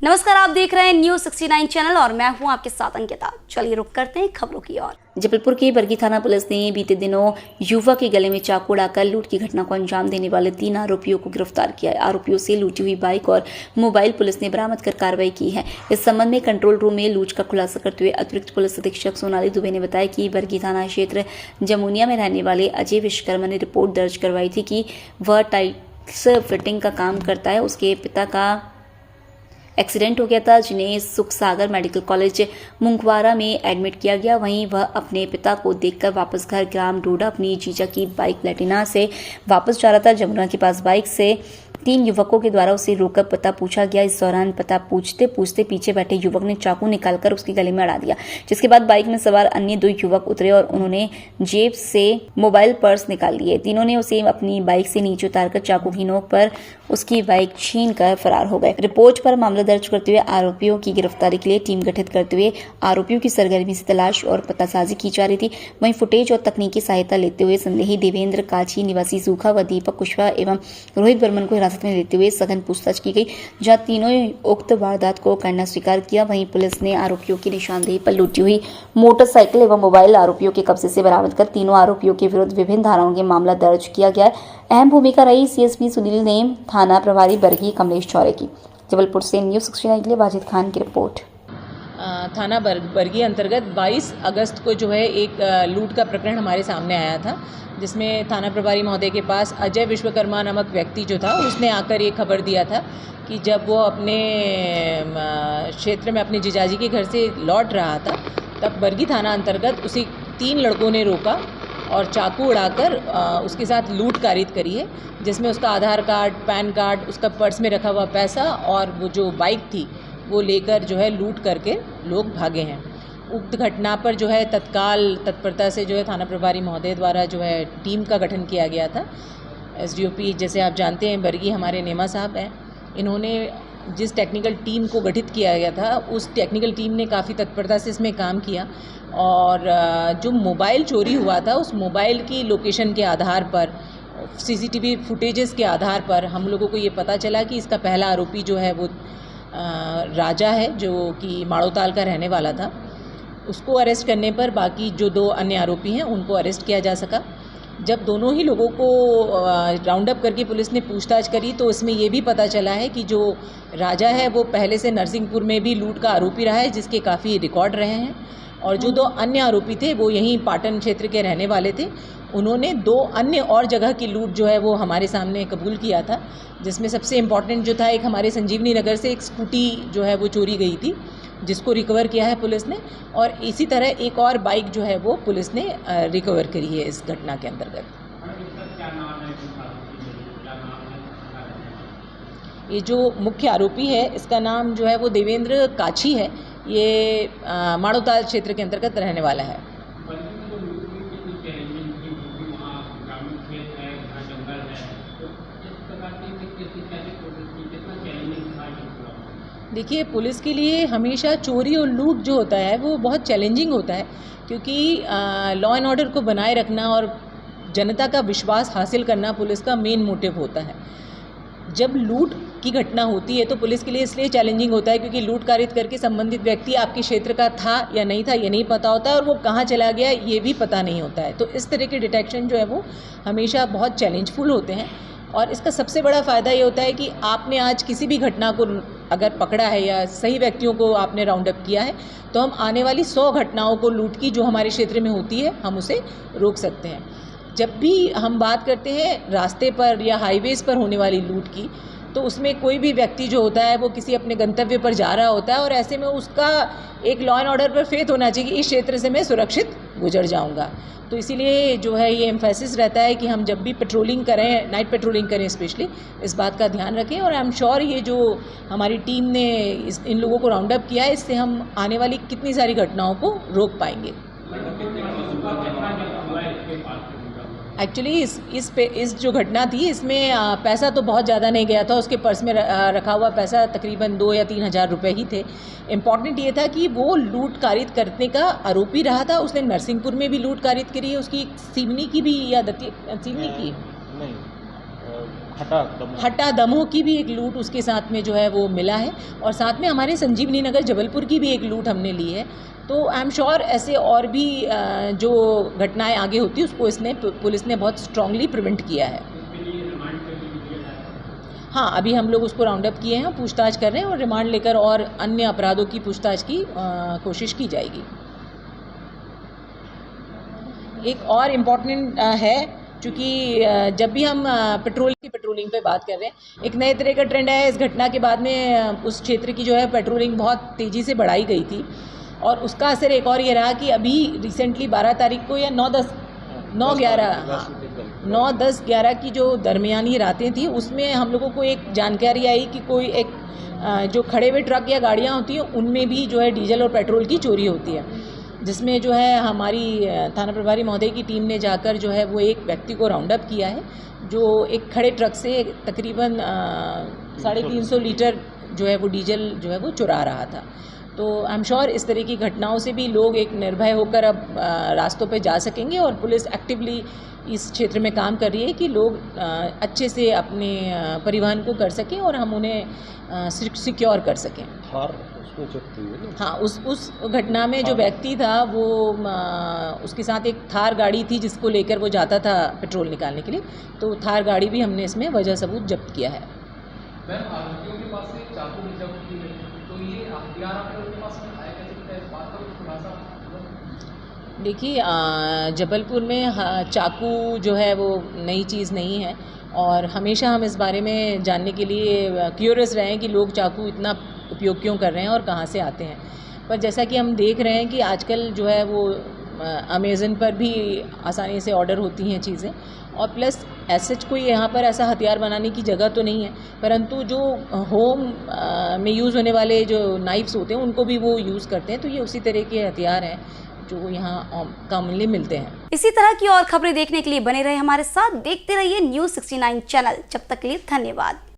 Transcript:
नमस्कार, आप देख रहे हैं न्यूज़ 69 चैनल और मैं हूं आपके साथ अंकिता। चलिए रुक करते हैं खबरों की ओर। जबलपुर की बरगी थाना पुलिस ने बीते दिनों युवक के गले में चाकू उड़ाकर लूट की घटना को अंजाम देने वाले 3 आरोपियों को गिरफ्तार किया है। आरोपियों से लूटी हुई बाइक और मोबाइल पुलिस ने बरामद कर कार्रवाई की है। इस संबंध में कंट्रोल रूम में लूट का खुलासा करते हुए अतिरिक्त पुलिस अधीक्षक सोनाली दुबे ने बताया कि बरगी थाना क्षेत्र जमुनिया में रहने वाले अजय विश्वकर्मा ने रिपोर्ट दर्ज करवाई थी कि वह टाइल्स फिटिंग का काम करता है। उसके पिता का एक्सीडेंट हो गया था, जिन्हें सुखसागर मेडिकल कॉलेज मुंगवारा में एडमिट किया गया। वहीं वह अपने पिता को देखकर वापस घर ग्राम डोडा अपनी जीजा की बाइक प्लेटिना से वापस जा रहा था। जमुना के पास बाइक से 3 युवकों के द्वारा उसे रोककर पता पूछा गया। इस दौरान पता पूछते पूछते पीछे बैठे युवक ने चाकू निकालकर उसके गले में अड़ा दिया, जिसके बाद बाइक में सवार अन्य 2 युवक उतरे और उन्होंने जेब से मोबाइल पर्स निकाल लिए। तीनों ने उसे अपनी बाइक से नीचे उतारकर चाकू की नोक पर उसकी बाइक छीनकर फरार हो गए। रिपोर्ट पर मामला दर्ज करते हुए आरोपियों की गिरफ्तारी के लिए टीम गठित करते हुए आरोपियों की सरगर्मी से तलाश और पतासाजी की जा रही थी। वहीं फुटेज और तकनीकी सहायता लेते हुए संदेही देवेंद्र काछी निवासी सूखा व दीपक कुशवाहा एवं रोहित बर्मन को हिरासत में लेते हुए सघन पूछताछ की गई, जहां तीनों उक्त वारदात को करना स्वीकार किया। वहीं पुलिस ने आरोपियों की निशानदेही पर लूटी हुई मोटरसाइकिल एवं मोबाइल आरोपियों के कब्जे से बरामद कर तीनों आरोपियों के विरुद्ध विभिन्न धाराओं के मामला दर्ज किया गया है। अहम भूमिका रही सीएसपी सुनील ने थाना प्रभारी बरगी कमलेश चौरे की। जबलपुर से न्यूज़ 69 के लिए वाजिद खान की रिपोर्ट। थाना बरगी अंतर्गत 22 अगस्त को जो है एक लूट का प्रकरण हमारे सामने आया था, जिसमें थाना प्रभारी महोदय के पास अजय विश्वकर्मा नामक व्यक्ति जो था उसने आकर ये खबर दिया था कि जब वो अपने क्षेत्र में अपने जीजाजी के घर से लौट रहा था, तब बरगी थाना अंतर्गत उसे 3 लड़कों ने रोका और चाकू उड़ाकर उसके साथ लूट कारित करी है, जिसमें उसका आधार कार्ड, पैन कार्ड, उसका पर्स में रखा हुआ पैसा और वो जो बाइक थी वो लेकर जो है लूट करके लोग भागे हैं। उक्त घटना पर जो है तत्काल तत्परता से जो है थाना प्रभारी महोदय द्वारा जो है टीम का गठन किया गया था। एसडीओपी, जैसे आप जानते हैं, बरगी हमारे नेमा साहब हैं। इन्होंने जिस टेक्निकल टीम को गठित किया गया था, उस टेक्निकल टीम ने काफ़ी तत्परता से इसमें काम किया और जो मोबाइल चोरी हुआ था उस मोबाइल की लोकेशन के आधार पर, सीसीटीवी फुटेजेस के आधार पर हम लोगों को ये पता चला कि इसका पहला आरोपी जो है वो राजा है, जो कि माड़ोताल का रहने वाला था। उसको अरेस्ट करने पर बाकी जो 2 अन्य आरोपी हैं उनको अरेस्ट किया जा सका। जब दोनों ही लोगों को राउंड अप करके पुलिस ने पूछताछ करी तो इसमें ये भी पता चला है कि जो राजा है वो पहले से नरसिंहपुर में भी लूट का आरोपी रहा है, जिसके काफ़ी रिकॉर्ड रहे हैं, और जो 2 अन्य आरोपी थे वो यहीं पाटन क्षेत्र के रहने वाले थे। उन्होंने 2 अन्य और जगह की लूट जो है वो हमारे सामने कबूल किया था, जिसमें सबसे इम्पॉर्टेंट जो था, एक हमारे संजीवनी नगर से एक स्कूटी जो है वो चोरी गई थी, जिसको रिकवर किया है पुलिस ने, और इसी तरह एक और बाइक जो है वो पुलिस ने रिकवर करी है इस घटना के अंतर्गत। ये जो मुख्य आरोपी है इसका नाम जो है वो देवेंद्र काछी है। ये माड़ोताल क्षेत्र के अंतर्गत रहने वाला है। देखिए, पुलिस के लिए हमेशा चोरी और लूट जो होता है वो बहुत चैलेंजिंग होता है, क्योंकि लॉ एंड ऑर्डर को बनाए रखना और जनता का विश्वास हासिल करना पुलिस का मेन मोटिव होता है। जब लूट की घटना होती है तो पुलिस के लिए इसलिए चैलेंजिंग होता है क्योंकि लूट कारित करके संबंधित व्यक्ति आपके क्षेत्र का था या नहीं था ये नहीं पता होता है, और वो कहाँ चला गया ये भी पता नहीं होता है। तो इस तरह के डिटेक्शन जो है वो हमेशा बहुत चैलेंजफुल होते हैं। और इसका सबसे बड़ा फ़ायदा ये होता है कि आपने आज किसी भी घटना को अगर पकड़ा है या सही व्यक्तियों को आपने राउंड अप किया है, तो हम आने वाली 100 घटनाओं को लूट की जो हमारे क्षेत्र में होती है हम उसे रोक सकते हैं। जब भी हम बात करते हैं रास्ते पर या हाईवेज़ पर होने वाली लूट की, तो उसमें कोई भी व्यक्ति जो होता है वो किसी अपने गंतव्य पर जा रहा होता है, और ऐसे में उसका एक लॉ एंड ऑर्डर पर फेथ होना चाहिए कि इस क्षेत्र से मैं सुरक्षित गुजर जाऊंगा। तो इसीलिए जो है ये एम्फेसिस रहता है कि हम जब भी पेट्रोलिंग करें, नाइट पेट्रोलिंग करें स्पेशली, इस बात का ध्यान रखें। और आई एम श्योर ये जो हमारी टीम ने इन लोगों को राउंड अप किया है, इससे हम आने वाली कितनी सारी घटनाओं को रोक पाएंगे। एक्चुअली इस जो घटना थी इसमें पैसा तो बहुत ज़्यादा नहीं गया था। उसके पर्स में रखा हुआ पैसा तकरीबन 2 या 3 हज़ार रुपये ही थे। इम्पॉर्टेंट ये था कि वो लूट कारित करने का आरोपी रहा था। उसने नरसिंहपुर में भी लूट कारित करी है, उसकी सिवनी की भी या सिवनी की नहीं हट्टा दमोह की भी एक लूट उसके साथ में जो है वो मिला है, और साथ में हमारे संजीवनी नगर जबलपुर की भी एक लूट हमने ली है। तो आई एम श्योर ऐसे और भी जो घटनाएं आगे होती है उसको पुलिस ने बहुत स्ट्रांगली प्रिवेंट किया है। हाँ, अभी हम लोग उसको राउंड अप किए हैं, पूछताछ कर रहे हैं और रिमांड लेकर और अन्य अपराधों की पूछताछ की कोशिश की जाएगी। एक और इम्पॉर्टेंट है, चूँकि जब भी हम पेट्रोलिंग पे बात कर रहे हैं, एक नए तरह का ट्रेंड है। इस घटना के बाद में उस क्षेत्र की जो है पेट्रोलिंग बहुत तेज़ी से बढ़ाई गई थी, और उसका असर एक और ये रहा कि अभी रिसेंटली 12 तारीख को या 9-10-11 की जो दरमियानी रातें थी, उसमें हम लोगों को एक जानकारी आई कि कोई एक जो खड़े हुए ट्रक या गाड़ियाँ होती हैं उनमें भी जो है डीजल और पेट्रोल की चोरी होती है, जिसमें जो है हमारी थाना प्रभारी महोदय की टीम ने जाकर जो है वो एक व्यक्ति को राउंड अप किया है, जो एक खड़े ट्रक से तकरीबन 350 लीटर जो है वो डीजल जो है वो चुरा रहा था। तो आई एम श्योर इस तरह की घटनाओं से भी लोग एक निर्भय होकर अब रास्तों पे जा सकेंगे, और पुलिस एक्टिवली इस क्षेत्र में काम कर रही है कि लोग अच्छे से अपने परिवहन को कर सकें और हम उन्हें सिक्योर कर सकें। हाँ, उस घटना में जो व्यक्ति था वो उसके साथ एक थार गाड़ी थी जिसको लेकर वो जाता था पेट्रोल निकालने के लिए, तो थार गाड़ी भी हमने इसमें वजह सबूत जब्त किया है। मैम, आरोपियों के पास से चाकू भी जब्त की गई, तो ये हथियार आपके उनके पास में आया कैसे, इस बात का कुछ खुलासा? देखिए, जबलपुर में चाकू जो है वो नई चीज़ नहीं है, और हमेशा हम इस बारे में जानने के लिए क्यूरियस रहे हैं कि लोग चाकू इतना उपयोग क्यों कर रहे हैं और कहाँ से आते हैं। पर जैसा कि हम देख रहे हैं कि आजकल जो है वो अमेज़न पर भी आसानी से ऑर्डर होती हैं चीज़ें, और प्लस सच कोई यहाँ पर ऐसा हथियार बनाने की जगह तो नहीं है, परंतु जो होम में यूज़ होने वाले जो नाइफ्स होते हैं उनको भी वो यूज़ करते हैं। तो ये उसी तरह के हथियार हैं जो यहाँ कॉमनली मिलते हैं। इसी तरह की और खबरें देखने के लिए बने रहे हमारे साथ, देखते रहिए News 69 चैनल। जब तक के लिए धन्यवाद।